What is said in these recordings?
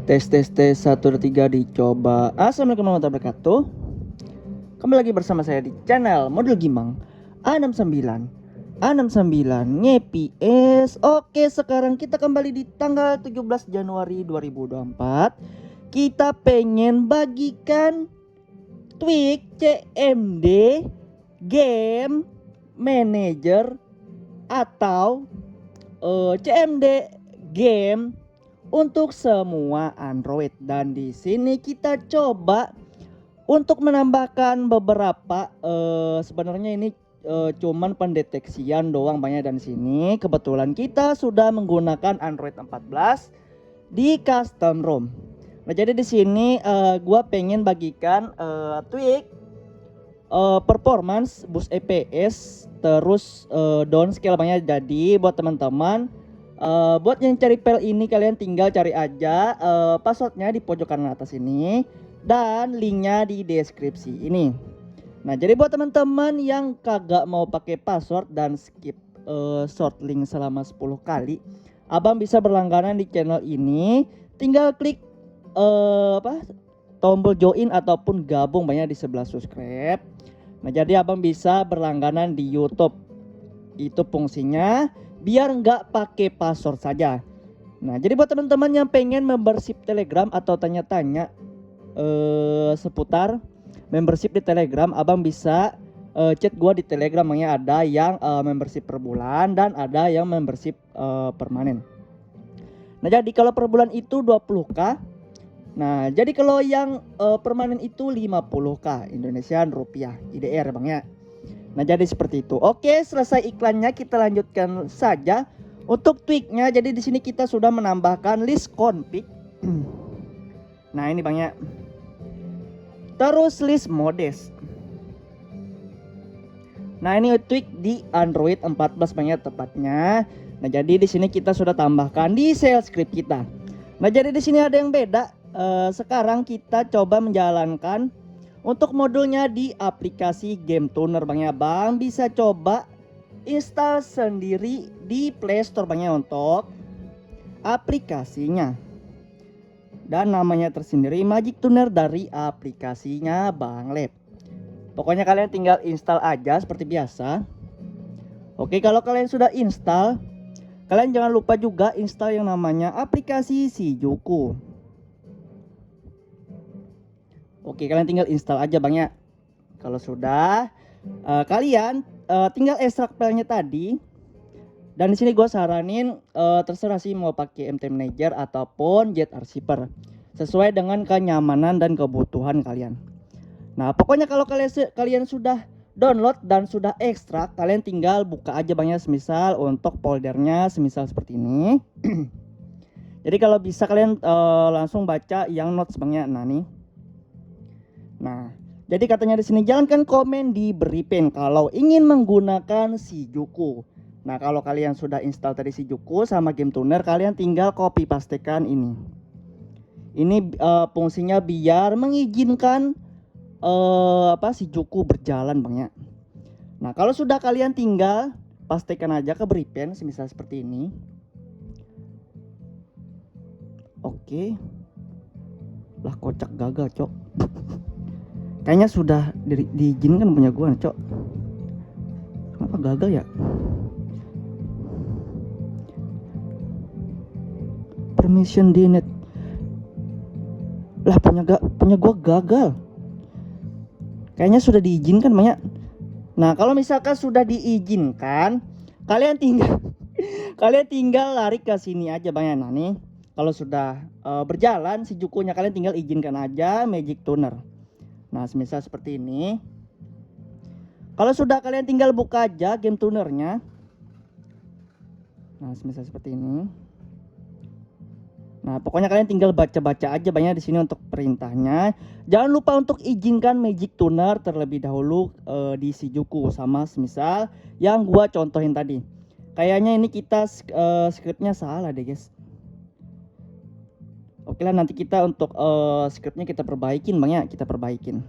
Tes 1 2 3 dicoba. Assalamualaikum warahmatullahi wabarakatuh. Kembali lagi bersama saya di channel Modul Gimang A69 nge-PS. Oke, sekarang kita kembali di tanggal 17 Januari 2024. Kita pengen bagikan tweak CMD Game Manager atau CMD Game untuk semua Android, dan di sini kita coba untuk menambahkan beberapa sebenarnya ini cuman pendeteksian doang banyak, dan sini kebetulan kita sudah menggunakan Android 14 di custom ROM. Nah, jadi di sini gua pengen bagikan tweak performance, boost EPS, terus downscale banyak. Jadi buat teman-teman buat yang cari file ini, kalian tinggal cari aja passwordnya di pojok kanan atas ini dan linknya di deskripsi ini. Nah, jadi buat teman-teman yang kagak mau pakai password dan skip short link selama 10 kali, abang bisa berlangganan di channel ini. Tinggal klik tombol join ataupun gabung banyak di sebelah subscribe. Nah, jadi abang bisa berlangganan di YouTube. Itu fungsinya biar nggak pakai password saja. Nah, jadi buat teman-teman yang pengen membership Telegram atau tanya-tanya seputar membership di Telegram, abang bisa chat gua di Telegram. Yang ada yang membership per bulan dan ada yang membership permanen. Nah, jadi kalau per bulan itu 20k. Nah, jadi kalau yang permanen itu 50k Indonesian rupiah IDR bang ya. Nah, jadi seperti itu. Oke, selesai iklannya, kita lanjutkan saja untuk tweaknya. Jadi di sini kita sudah menambahkan list config. Nah, ini bang ya. Terus list modes. Nah, ini tweak di Android 14 bang ya tepatnya. Nah, jadi di sini kita sudah tambahkan di shell script kita. Nah, jadi di sini ada yang beda. Sekarang kita coba menjalankan untuk modulnya di aplikasi Game Tuner bang ya. Bang bisa coba install sendiri di Play Store bang ya untuk aplikasinya. Dan namanya tersendiri Magic Tuner dari aplikasinya Bang Lab. Pokoknya kalian tinggal install aja seperti biasa. Oke, kalau kalian sudah install, kalian jangan lupa juga install yang namanya aplikasi Shijuku. Oke, kalian tinggal install aja bang ya. Kalau sudah, kalian tinggal ekstrak filenya tadi. Dan di sini gue saranin terserah sih mau pakai MT Manager ataupun Jet Archiver, sesuai dengan kenyamanan dan kebutuhan kalian. Nah, pokoknya kalau kalian sudah download dan sudah ekstrak, kalian tinggal buka aja bang ya, semisal untuk foldernya semisal seperti ini. Jadi kalau bisa kalian langsung baca yang notes bang ya. Nah, nih. Nah, jadi katanya di sini jalankan komen di beri pen kalau ingin menggunakan Shijuku. Nah, kalau kalian sudah install tadi Shijuku sama Game Tuner, kalian tinggal copy pastekan ini. Ini fungsinya biar mengizinkan Shijuku berjalan bang ya. Nah, kalau sudah kalian tinggal pastekan aja ke beri pen semisal seperti ini. Oke. Lah, kocak gagal, cok. Kayaknya sudah diizinkan punya gua, cok. Kenapa gagal ya? Permission denied. Lah, punya gua gagal. Kayaknya sudah diizinkan banyak. Nah, kalau misalkan sudah diizinkan, kalian tinggal lari ke sini aja banyak. Nah, nih. Kalau sudah berjalan Shijukunya, kalian tinggal izinkan aja Magic Tuner. Nah, semisal seperti ini. Kalau sudah, kalian tinggal buka aja Game Tunernya. Nah, semisal seperti ini. Nah, pokoknya kalian tinggal baca-baca aja banyak di sini untuk perintahnya. Jangan lupa untuk izinkan Magic Tuner terlebih dahulu di Shijuku sama semisal yang gua contohin tadi. Kayaknya ini kita scriptnya salah deh, guys. Oke lah, nanti kita untuk scriptnya kita perbaikin bang ya, kita perbaikin.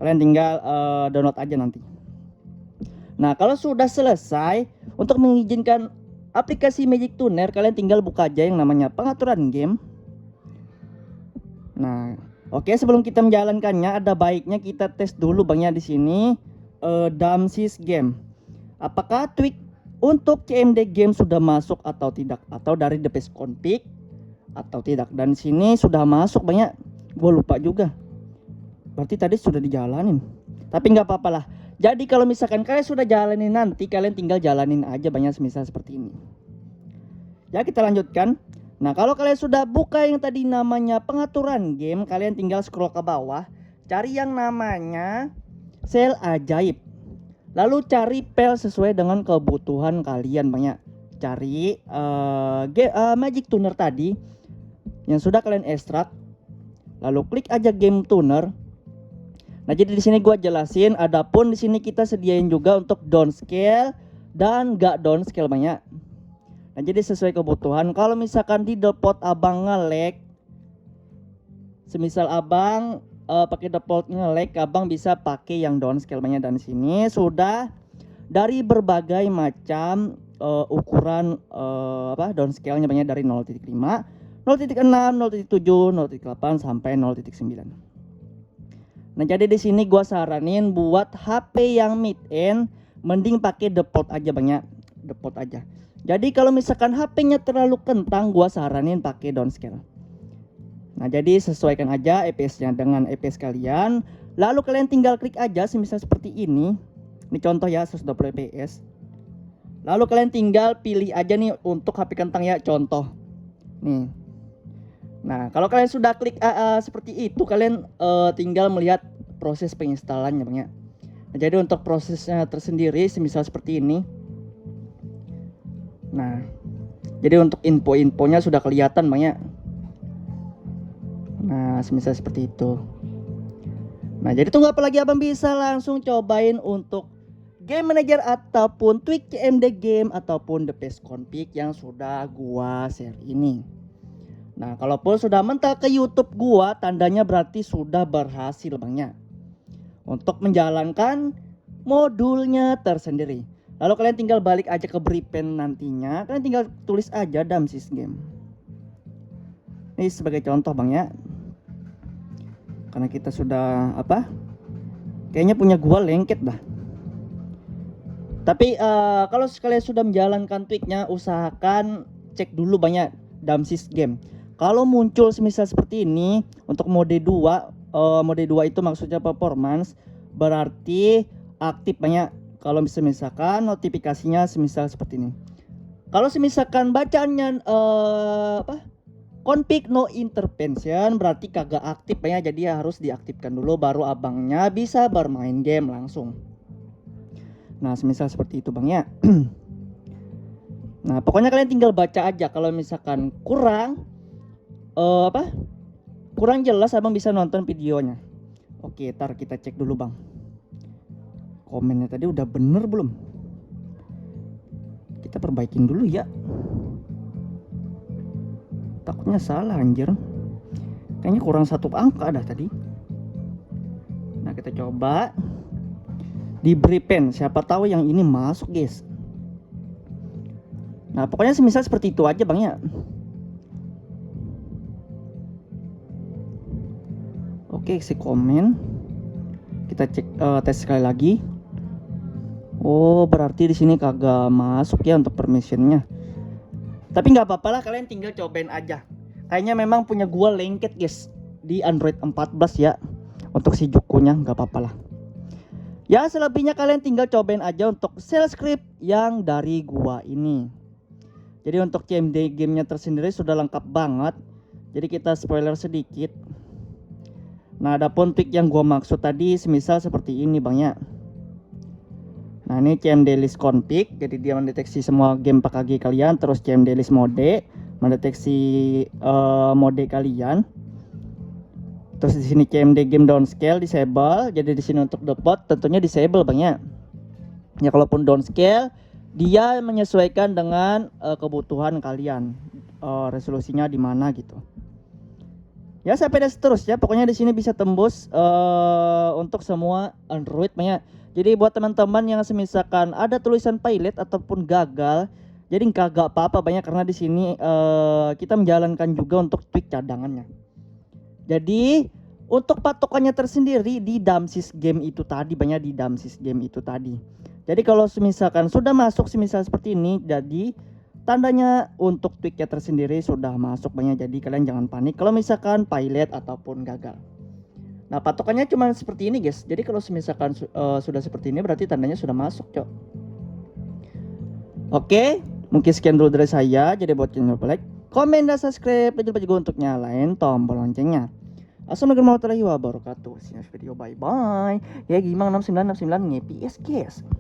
Kalian tinggal download aja nanti. Nah, kalau sudah selesai untuk mengizinkan aplikasi Magic Tuner, kalian tinggal buka aja yang namanya pengaturan game. Nah, oke, sebelum kita menjalankannya ada baiknya kita tes dulu Bang ya di sini Damsis Game. Apakah tweak untuk CMD game sudah masuk atau tidak, atau dari the base config atau tidak. Dan sini sudah masuk banyak, gue lupa juga. Berarti tadi sudah dijalanin. Tapi nggak apa-apa lah. Jadi kalau misalkan kalian sudah jalanin, nanti kalian tinggal jalanin aja banyak semisal seperti ini. Ya, kita lanjutkan. Nah, kalau kalian sudah buka yang tadi namanya pengaturan game, kalian tinggal scroll ke bawah, cari yang namanya sel ajaib. Lalu cari pel sesuai dengan kebutuhan kalian banyak. Cari Magic Tuner tadi yang sudah kalian ekstrak. Lalu klik aja game tuner. Nah, jadi di sini gua jelasin, adapun di sini kita sediain juga untuk downscale dan gak downscale banyak. Nah, jadi sesuai kebutuhan. Kalau misalkan di default abang nge-lag, semisal abang pakai default nge-lag, abang bisa pakai yang downscale banyak. Dan di sini sudah dari berbagai macam ukuran downscale-nya banyak, dari 0.5, 0.6, 0.7, 0.8 sampai 0.9. Nah, jadi di sini gua saranin buat HP yang mid end mending pakai default aja banyak, default aja. Jadi kalau misalkan HP-nya terlalu kentang, gua saranin pakai downscale. Nah, jadi sesuaikan aja EPS-nya dengan EPS kalian. Lalu kalian tinggal klik aja semisal seperti ini. Ini contoh ya 120 fps. Lalu kalian tinggal pilih aja nih untuk HP kentang ya, contoh. Nih. Nah, kalau kalian sudah klik seperti itu, kalian tinggal melihat proses penginstalannya Bang ya. Nah, jadi untuk prosesnya tersendiri semisal seperti ini. Nah, jadi untuk info-infonya sudah kelihatan Bang ya. Nah, semisal seperti itu. Nah, jadi tunggu apa lagi, abang bisa langsung cobain untuk game manager ataupun tweak CMD game ataupun the best config yang sudah gua share ini. Nah, kalaupun sudah mental ke YouTube gua, tandanya berarti sudah berhasil Bang ya untuk menjalankan modulnya tersendiri. Lalu kalian tinggal balik aja ke Bripen nantinya, kalian tinggal tulis aja Damsis Game. Ini sebagai contoh Bang ya. Karena kita sudah kayaknya punya gua lengket dah. Tapi kalau kalian sudah menjalankan tweaknya, usahakan cek dulu banyak Damsis Game. Kalau muncul semisal seperti ini untuk mode 2, mode 2 itu maksudnya performance, berarti aktif banyak. Kalau misalkan notifikasinya semisal seperti ini. Kalau misalkan bacaannya config no intervention, berarti kagak aktif banyak, jadi harus diaktifkan dulu baru abangnya bisa bermain game langsung. Nah, semisal seperti itu Bang ya. Nah, pokoknya kalian tinggal baca aja. Kalau misalkan kurang kurang jelas, abang bisa nonton videonya. Oke, ntar kita cek dulu Bang. Komennya tadi udah bener belum? Kita perbaikin dulu ya. Takutnya salah anjir. Kayaknya kurang satu angka dah tadi. Nah, kita coba di Bripen, siapa tahu yang ini masuk guys. Nah, pokoknya semisal seperti itu aja Bang ya. Oke, isi komen. Kita cek tes sekali lagi. Oh, berarti di sini kagak masuk ya untuk permissionnya. Tapi nggak apa-apa lah, kalian tinggal cobain aja. Kayaknya memang punya gua lengket guys di Android 14 ya. Untuk si Jukunya nggak apa-apa lah. Ya, selebihnya kalian tinggal cobain aja untuk shell script yang dari gua ini. Jadi untuk CMD gamenya tersendiri sudah lengkap banget. Jadi kita spoiler sedikit. Nah, adapun tweak yang gua maksud tadi semisal seperti ini Bang ya. Nah, ini CMD list config, jadi dia mendeteksi semua game PKG kalian. Terus CMD list mode, mendeteksi mode kalian. Terus di sini CMD game downscale disable, jadi di sini untuk default tentunya disable Bang ya. Ya, kalaupun downscale dia menyesuaikan dengan kebutuhan kalian, resolusinya di mana gitu. Ya, sampai dan seterusnya. Pokoknya di sini bisa tembus untuk semua Android Bang ya. Jadi buat teman-teman yang semisalkan ada tulisan pilot ataupun gagal, jadi kagak apa-apa banyak, karena di sini kita menjalankan juga untuk tweak cadangannya. Jadi untuk patokannya tersendiri di Damsis game itu tadi, banyak di Damsis game itu tadi. Jadi kalau misalkan sudah masuk semisal seperti ini, jadi tandanya untuk tweaknya tersendiri sudah masuk banyak. Jadi kalian jangan panik kalau misalkan pilot ataupun gagal. Nah patokannya cuma seperti ini guys. Jadi kalau misalkan sudah seperti ini berarti tandanya sudah masuk cok. Oke, mungkin sekian dulu dari saya. Jadi buat channel like, komen dan subscribe, dan jangan lupa juga untuk nyalain tombol loncengnya. Assalamualaikum warahmatullahi wabarakatuh. See you next video. Bye bye. Ya gimana 6969 ngepi guys.